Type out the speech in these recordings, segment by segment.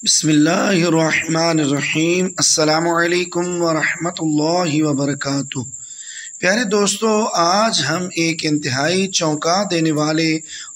بسم اللہ الرحمن الرحیم۔ السلام علیکم ورحمۃ اللہ وبرکاتہ۔ پیارے دوستو، آج ہم ایک انتہائی چونکا دینے والے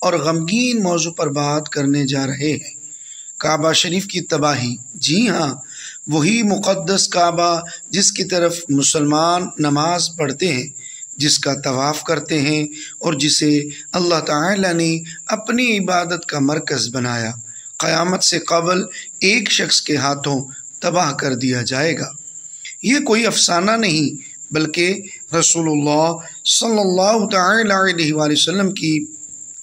اور غمگین موضوع پر بات کرنے جا رہے ہیں، کعبہ شریف کی تباہی۔ جی ہاں، وہی مقدس کعبہ جس کی طرف مسلمان نماز پڑھتے ہیں، جس کا طواف کرتے ہیں اور جسے اللہ تعالی نے اپنی عبادت کا مرکز بنایا، قیامت سے قبل ایک شخص کے ہاتھوں تباہ کر دیا جائے گا۔ یہ کوئی افسانہ نہیں بلکہ رسول اللہ صلی اللہ تعالی علیہ وآلہ وسلم کی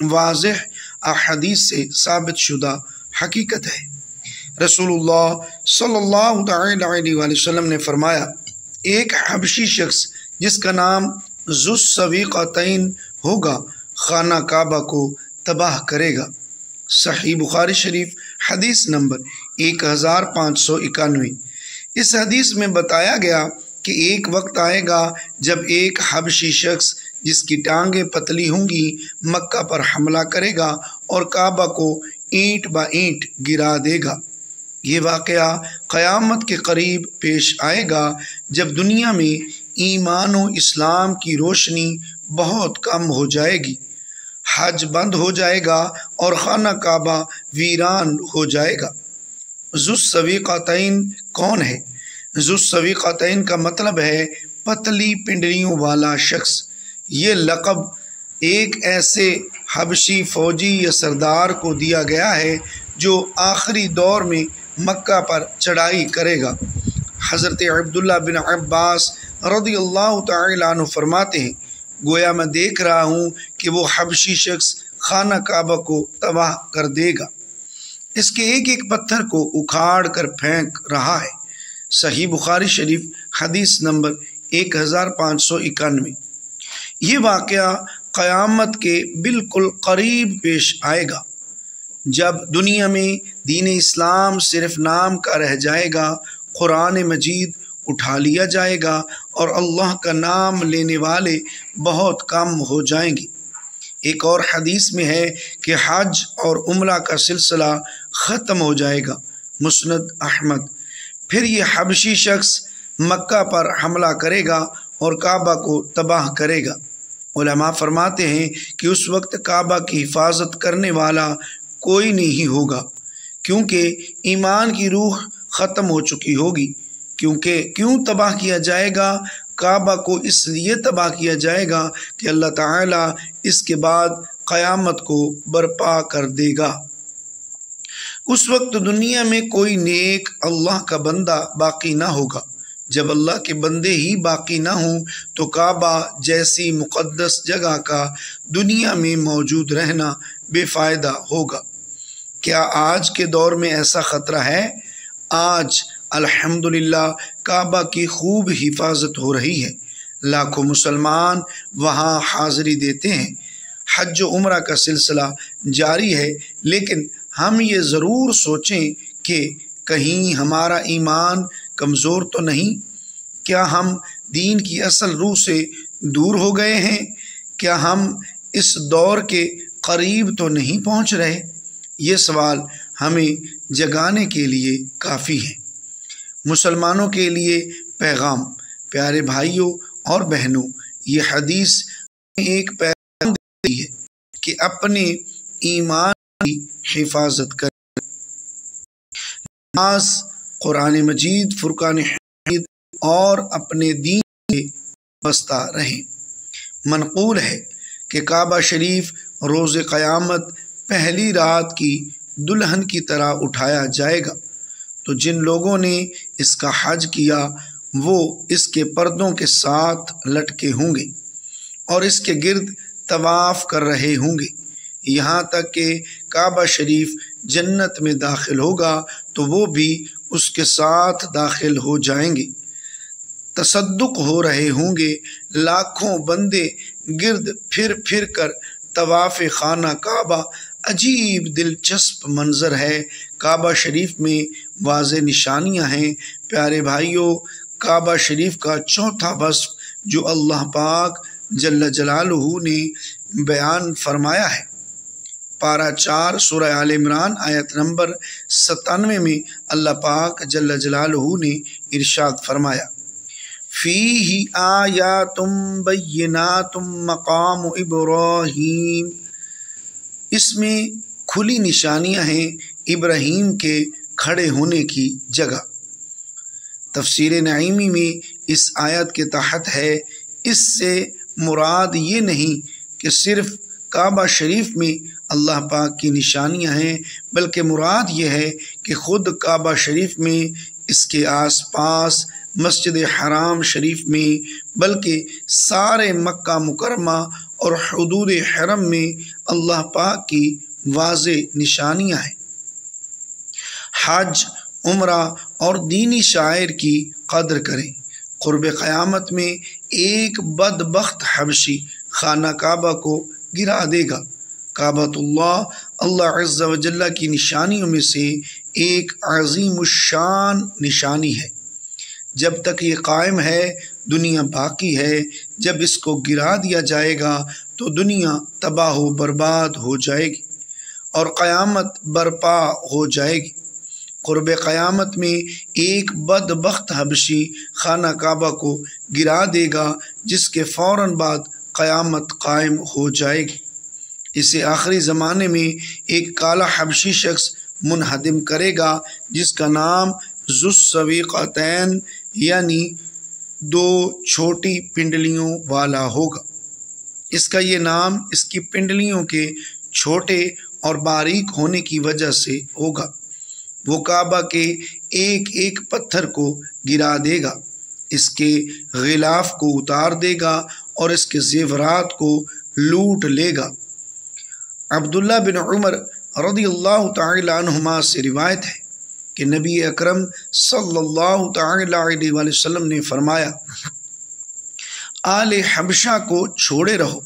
واضح احادیث سے ثابت شدہ حقیقت ہے۔ رسول اللہ صلی اللہ تعالی علیہ وآلہ وسلم نے فرمایا، ایک حبشی شخص جس کا نام ذو السویقتین ہوگا، خانہ کعبہ کو تباہ کرے گا۔ صحیح بخاری شریف حدیث نمبر 1591۔ اس حدیث میں بتایا گیا کہ ایک وقت آئے گا جب ایک حبشی شخص جس کی ٹانگیں پتلی ہوں گی مکہ پر حملہ کرے گا اور کعبہ کو اینٹ با اینٹ گرا دے گا۔ یہ واقعہ قیامت کے قریب پیش آئے گا جب دنیا میں ایمان و اسلام کی روشنی بہت کم ہو جائے گی، حج بند ہو جائے گا اور خانہ کعبہ ویران ہو جائے گا۔ ذو السویقتین کون ہے؟ ذو السویقتین کا مطلب ہے پتلی پنڈلیوں والا شخص۔ یہ لقب ایک ایسے حبشی فوجی یا سردار کو دیا گیا ہے جو آخری دور میں مکہ پر چڑھائی کرے گا۔ حضرت عبداللہ بن عباس رضی اللہ تعالی عنہ فرماتے ہیں، گویا میں دیکھ رہا ہوں کہ وہ حبشی شخص خانہ کعبہ کو تباہ کر دے گا، اس کے ایک ایک پتھر کو اکھاڑ کر پھینک رہا ہے۔ صحیح بخاری شریف حدیث نمبر 1591۔ یہ واقعہ قیامت کے بالکل قریب پیش آئے گا جب دنیا میں دین اسلام صرف نام کا رہ جائے گا، قرآن مجید اٹھا لیا جائے گا اور اللہ کا نام لینے والے بہت کم ہو جائیں گے۔ ایک اور حدیث میں ہے کہ حج اور عمرہ کا سلسلہ ختم ہو جائے گا، مسند احمد۔ پھر یہ حبشی شخص مکہ پر حملہ کرے گا اور کعبہ کو تباہ کرے گا۔ علماء فرماتے ہیں کہ اس وقت کعبہ کی حفاظت کرنے والا کوئی نہیں ہوگا، کیونکہ ایمان کی روح ختم ہو چکی ہوگی۔ کیوں تباہ کیا جائے گا؟ کعبہ کو اس لیے تباہ کیا جائے گا کہ اللہ تعالیٰ اس کے بعد قیامت کو برپا کر دے گا۔ اس وقت دنیا میں کوئی نیک اللہ کا بندہ باقی نہ ہوگا۔ جب اللہ کے بندے ہی باقی نہ ہوں تو کعبہ جیسی مقدس جگہ کا دنیا میں موجود رہنا بے فائدہ ہوگا۔ کیا آج کے دور میں ایسا خطرہ ہے؟ آج الحمدللہ کعبہ کی خوب حفاظت ہو رہی ہے، لاکھوں مسلمان وہاں حاضری دیتے ہیں، حج و عمرہ کا سلسلہ جاری ہے، لیکن ہم یہ ضرور سوچیں کہ کہیں ہمارا ایمان کمزور تو نہیں؟ کیا ہم دین کی اصل روح سے دور ہو گئے ہیں؟ کیا ہم اس دور کے قریب تو نہیں پہنچ رہے؟ یہ سوال ہمیں جگانے کے لیے کافی ہے۔ مسلمانوں کے لیے پیغام۔ پیارے بھائیوں اور بہنوں، یہ حدیث ایک پیغام دیتی ہے کہ اپنے ایمان کی حفاظت کریں، نماز، قرآن مجید، فرقان حمید اور اپنے دین کے وابستہ رہیں۔ منقول ہے کہ کعبہ شریف روز قیامت پہلی رات کی دلہن کی طرح اٹھایا جائے گا، تو جن لوگوں نے اس کا حج کیا وہ اس کے پردوں کے ساتھ لٹکے ہوں گے اور اس کے گرد طواف کر رہے ہوں گے، یہاں تک کہ کعبہ شریف جنت میں داخل ہوگا تو وہ بھی اس کے ساتھ داخل ہو جائیں گے۔ تصدق ہو رہے ہوں گے، لاکھوں بندے گرد پھر پھر کر طواف خانہ کعبہ۔ عجیب دلچسپ منظر ہے۔ کعبہ شریف میں واضح نشانیاں ہیں۔ پیارے بھائیوں، کعبہ شریف کا چوتھا وصف جو اللہ پاک جل جلالہ نے بیان فرمایا ہے، پارہ 4 سورہ آل عمران آیت نمبر 97 میں اللہ پاک جل جلالہ نے ارشاد فرمایا فیہ آیات بینات مقام ابراہیم، اس میں کھلی نشانیاں ہیں ابراہیم کے کھڑے ہونے کی جگہ۔ تفسیر نعیمی میں اس آیت کے تحت ہے، اس سے مراد یہ نہیں کہ صرف کعبہ شریف میں اللہ پاک کی نشانیاں ہیں، بلکہ مراد یہ ہے کہ خود کعبہ شریف میں، اس کے آس پاس مسجد حرام شریف میں، بلکہ سارے مکہ مکرمہ اور حدود حرم میں اللہ پاک کی واضح نشانیاں ہیں۔ حج، عمرہ اور دینی شاعر کی قدر کریں۔ قرب قیامت میں ایک بدبخت حبشی خانہ کعبہ کو گرا دے گا۔ کعبۃ اللہ عز و جل کی نشانیوں میں سے ایک عظیم الشان نشانی ہے۔ جب تک یہ قائم ہے دنیا باقی ہے، جب اس کو گرا دیا جائے گا تو دنیا تباہ و برباد ہو جائے گی اور قیامت برپا ہو جائے گی۔ قرب قیامت میں ایک بدبخت حبشی خانہ کعبہ کو گرا دے گا، جس کے فوراً بعد قیامت قائم ہو جائے گی۔ اسے آخری زمانے میں ایک کالا حبشی شخص منہدم کرے گا، جس کا نام ذو السویقتین یعنی 2 چھوٹی پنڈلیوں والا ہوگا۔ اس کا یہ نام اس کی پنڈلیوں کے چھوٹے اور باریک ہونے کی وجہ سے ہوگا۔ وہ کعبہ کے ایک ایک پتھر کو گرا دے گا، اس کے غلاف کو اتار دے گا اور اس کے زیورات کو لوٹ لے گا۔ عبداللہ بن عمر رضی اللہ تعالی عنہما سے روایت ہے کہ نبی اکرم صلی اللہ تعالی علیہ وسلم نے فرمایا آل حبشہ کو چھوڑے رہو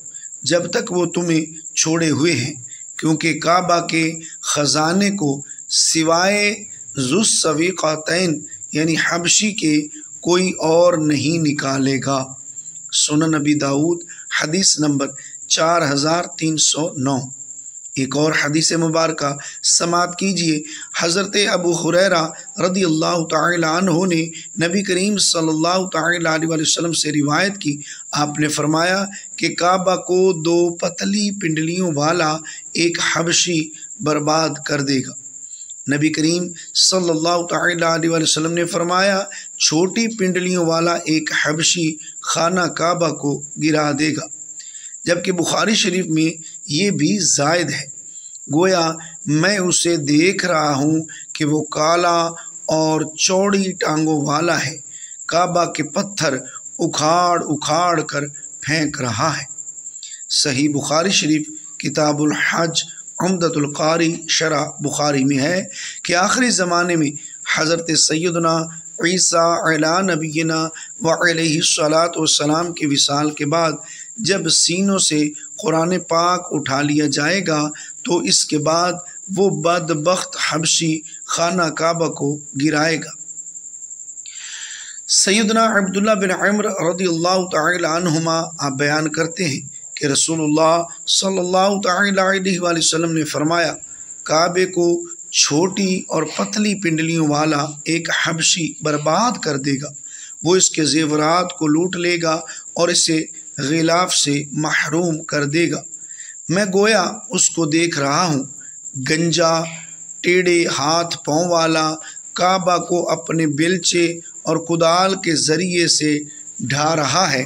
جب تک وہ تمہیں چھوڑے ہوئے ہیں، کیونکہ کعبہ کے خزانے کو سوائے ذو السویقتین یعنی حبشی کے کوئی اور نہیں نکالے گا۔ سنن نبی داؤد حدیث نمبر 4309۔ ایک اور حدیث مبارکہ سماعت کیجئے۔ حضرت ابو ہریرہ رضی اللہ تعالی عنہ نے نبی کریم صلی اللہ تعالی علیہ وسلم سے روایت کی، آپ نے فرمایا کہ کعبہ کو 2 پتلی پنڈلیوں والا ایک حبشی برباد کر دے گا۔ نبی کریم صلی اللہ تعالی علیہ وسلم نے فرمایا چھوٹی پنڈلیوں والا ایک حبشی خانہ کعبہ کو گرا دے گا، جبکہ بخاری شریف میں یہ بھی زائد ہے، گویا میں اسے دیکھ رہا ہوں کہ وہ کالا اور چوڑی ٹانگوں والا ہے، کعبہ کے پتھر اکھاڑ اکھاڑ کر پھینک رہا ہے۔ صحیح بخاری شریف کتاب الحج عمدۃ القاری شرح بخاری میں ہے کہ آخری زمانے میں حضرت سیدنا عیسیٰ علی نبینا وعلیہ الصلاۃ والسلام کے وصال کے بعد جب سینوں سے قرآن پاک اٹھا لیا جائے گا تو اس کے بعد وہ بدبخت حبشی خانہ کعبہ کو گرائے گا۔ سیدنا عبداللہ بن عمر رضی اللہ تعالی عنہما آپ بیان کرتے ہیں کہ رسول اللہ صلی اللہ تعالی علیہ وآلہ وسلم نے فرمایا کعبے کو چھوٹی اور پتلی پنڈلیوں والا ایک حبشی برباد کر دے گا، وہ اس کے زیورات کو لوٹ لے گا اور اسے غلاف سے محروم کر دے گا۔ میں گویا اس کو دیکھ رہا ہوں، گنجا ٹیڑھے ہاتھ پاؤں والا، کعبہ کو اپنے بیلچے اور کدال کے ذریعے سے ڈھا رہا ہے۔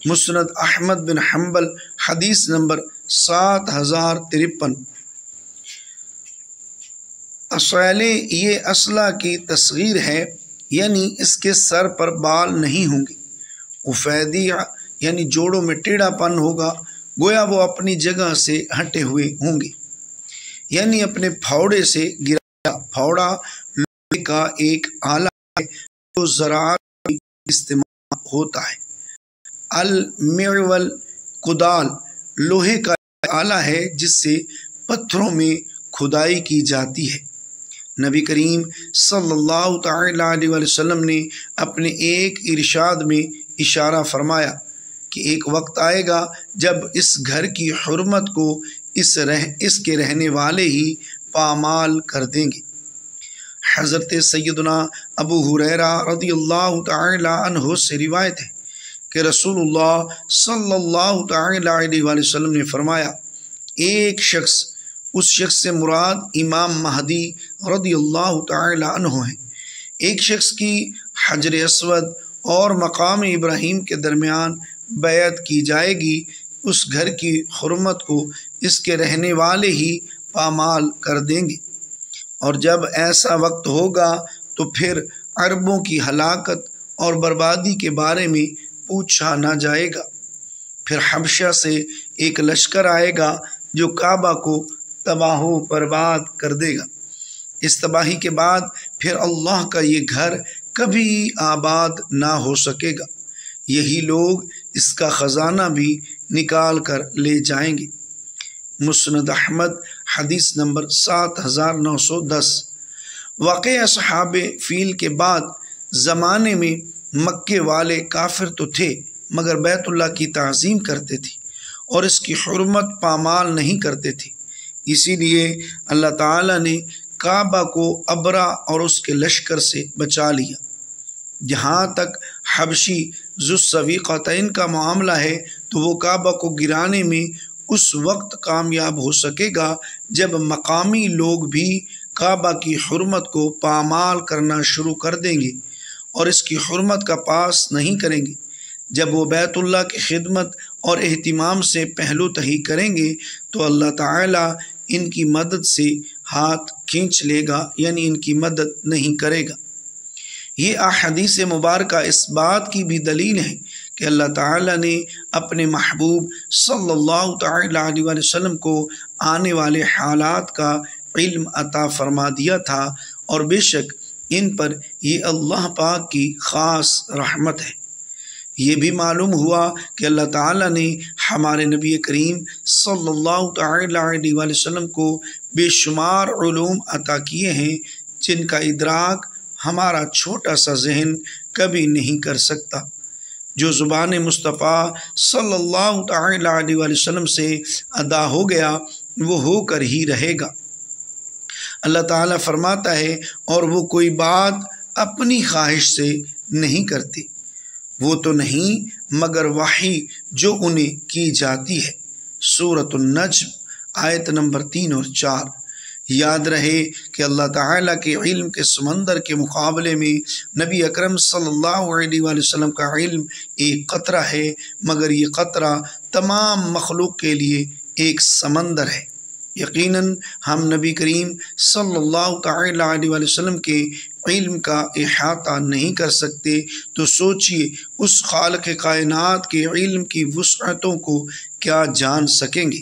مسند احمد بن حنبل حدیث نمبر 7053۔ اصالے یہ اصلہ کی تصغیر ہے، یعنی اس کے سر پر بال نہیں ہوں گے۔ افیدیہ یعنی جوڑوں میں ٹیڑھا پن ہوگا، گویا وہ اپنی جگہ سے ہٹے ہوئے ہوں گے، یعنی اپنے پھوڑے سے گرایا۔ پھوڑا لوہے کا ایک آلہ ہے جو زراعت میں استعمال ہوتا ہے۔ المعول کدال لوہے کا آلہ ہے جس سے پتھروں میں کھدائی کی جاتی ہے۔ نبی کریم صلی اللہ تعالی علیہ وسلم نے اپنے ایک ارشاد میں اشارہ فرمایا کہ ایک وقت آئے گا جب اس گھر کی حرمت کو اس کے رہنے والے ہی پامال کر دیں گے۔ حضرت سیدنا ابو ہریرہ رضی اللہ تعالی عنہ سے روایت ہے کہ رسول اللہ صلی اللہ تعالی علیہ وآلہ وسلم نے فرمایا، ایک شخص، اس شخص سے مراد امام مہدی رضی اللہ تعالی عنہ ہے، ایک شخص کی حجر اسود اور مقام ابراہیم کے درمیان بیعت کی جائے گی، اس گھر کی حرمت کو اس کے رہنے والے ہی پامال کر دیں گے، اور جب ایسا وقت ہوگا تو پھر عربوں کی ہلاکت اور بربادی کے بارے میں پوچھا نہ جائے گا۔ پھر حبشہ سے ایک لشکر آئے گا جو کعبہ کو تباہ و برباد کر دے گا۔ اس تباہی کے بعد پھر اللہ کا یہ گھر کبھی آباد نہ ہو سکے گا، یہی لوگ اس کا خزانہ بھی نکال کر لے جائیں گے۔ مسند احمد حدیث نمبر 7910۔ واقع اصحاب فیل کے بعد زمانے میں مکے والے کافر تو تھے مگر بیت اللہ کی تعظیم کرتے تھے اور اس کی حرمت پامال نہیں کرتے تھے، اسی لیے اللہ تعالیٰ نے کعبہ کو ابرا اور اس کے لشکر سے بچا لیا۔ جہاں تک حبشی ذو السویقتین کا معاملہ ہے تو وہ کعبہ کو گرانے میں اس وقت کامیاب ہو سکے گا جب مقامی لوگ بھی کعبہ کی حرمت کو پامال کرنا شروع کر دیں گے اور اس کی حرمت کا پاس نہیں کریں گے۔ جب وہ بیت اللہ کی خدمت اور اہتمام سے پہلو تہی کریں گے تو اللہ تعالیٰ ان کی مدد سے ہاتھ کھینچ لے گا، یعنی ان کی مدد نہیں کرے گا۔ یہ احادیث مبارکہ اس بات کی بھی دلیل ہے کہ اللہ تعالیٰ نے اپنے محبوب صلی اللہ تعالی علیہ وآلہ وسلم کو آنے والے حالات کا علم عطا فرما دیا تھا، اور بے شک ان پر یہ اللہ پاک کی خاص رحمت ہے۔ یہ بھی معلوم ہوا کہ اللہ تعالیٰ نے ہمارے نبی کریم صلی اللہ تعالی علیہ وآلہ وسلم کو بے شمار علوم عطا کیے ہیں جن کا ادراک ہمارا چھوٹا سا ذہن کبھی نہیں کر سکتا۔ جو زبان مصطفیٰ صلی اللہ تعالی علیہ وآلہ وسلم سے ادا ہو گیا وہ ہو کر ہی رہے گا۔ اللہ تعالیٰ فرماتا ہے، اور وہ کوئی بات اپنی خواہش سے نہیں کرتے، وہ تو نہیں مگر وحی جو انہیں کی جاتی ہے۔ سورۃ النجم آیت نمبر 3 اور 4۔ یاد رہے کہ اللہ تعالیٰ کے علم کے سمندر کے مقابلے میں نبی اکرم صلی اللہ علیہ وآلہ وسلم کا علم ایک قطرہ ہے، مگر یہ قطرہ تمام مخلوق کے لیے ایک سمندر ہے۔ یقیناً ہم نبی کریم صلی اللہ تعالی علیہ وآلہ وسلم کے علم کا احاطہ نہیں کر سکتے، تو سوچئے اس خالق کائنات کے علم کی وسعتوں کو کیا جان سکیں گے۔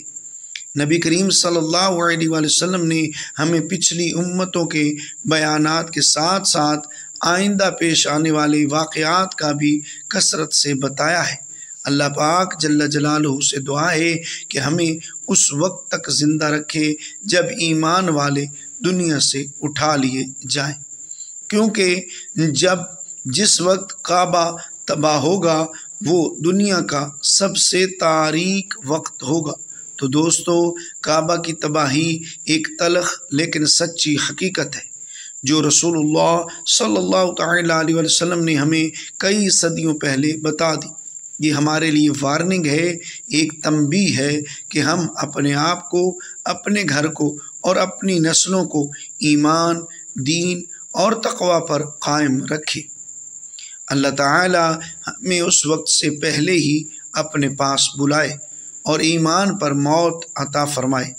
نبی کریم صلی اللہ علیہ وآلہ وسلم نے ہمیں پچھلی امتوں کے بیانات کے ساتھ ساتھ آئندہ پیش آنے والے واقعات کا بھی کثرت سے بتایا ہے۔ اللہ پاک جل جلالہ سے دعا ہے کہ ہمیں اس وقت تک زندہ رکھے جب ایمان والے دنیا سے اٹھا لیے جائیں، کیونکہ جس وقت کعبہ تباہ ہوگا وہ دنیا کا سب سے تاریک وقت ہوگا۔ تو دوستو، کعبہ کی تباہی ایک تلخ لیکن سچی حقیقت ہے جو رسول اللہ صلی اللہ تعالی علیہ وسلم نے ہمیں کئی صدیوں پہلے بتا دی۔ یہ ہمارے لیے وارننگ ہے، ایک تنبیہ ہے کہ ہم اپنے آپ کو، اپنے گھر کو اور اپنی نسلوں کو ایمان، دین اور تقوی پر قائم رکھیں۔ اللہ تعالی ہمیں اس وقت سے پہلے ہی اپنے پاس بلائے اور ایمان پر موت عطا فرمائے،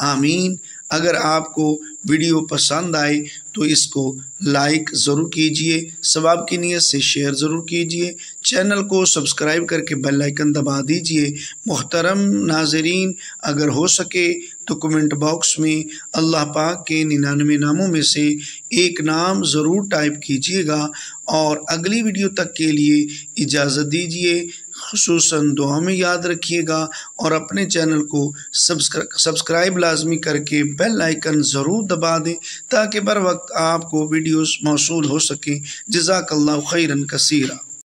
آمین۔ اگر آپ کو ویڈیو پسند آئے تو اس کو لائک ضرور کیجئے، ثواب کی نیت سے شیئر ضرور کیجئے، چینل کو سبسکرائب کر کے بیل آئیکن دبا دیجئے۔ محترم ناظرین، اگر ہو سکے تو کمنٹ باکس میں اللہ پاک کے 99 ناموں میں سے ایک نام ضرور ٹائپ کیجئے گا، اور اگلی ویڈیو تک کے لیے اجازت دیجئے۔ خصوصاً دعا میں یاد رکھیے گا اور اپنے چینل کو سبسکرائب لازمی کر کے بیل آئیکن ضرور دبا دیں تاکہ بر وقت آپ کو ویڈیوز موصول ہو سکیں۔ جزاک اللہ خیرا کثیرا۔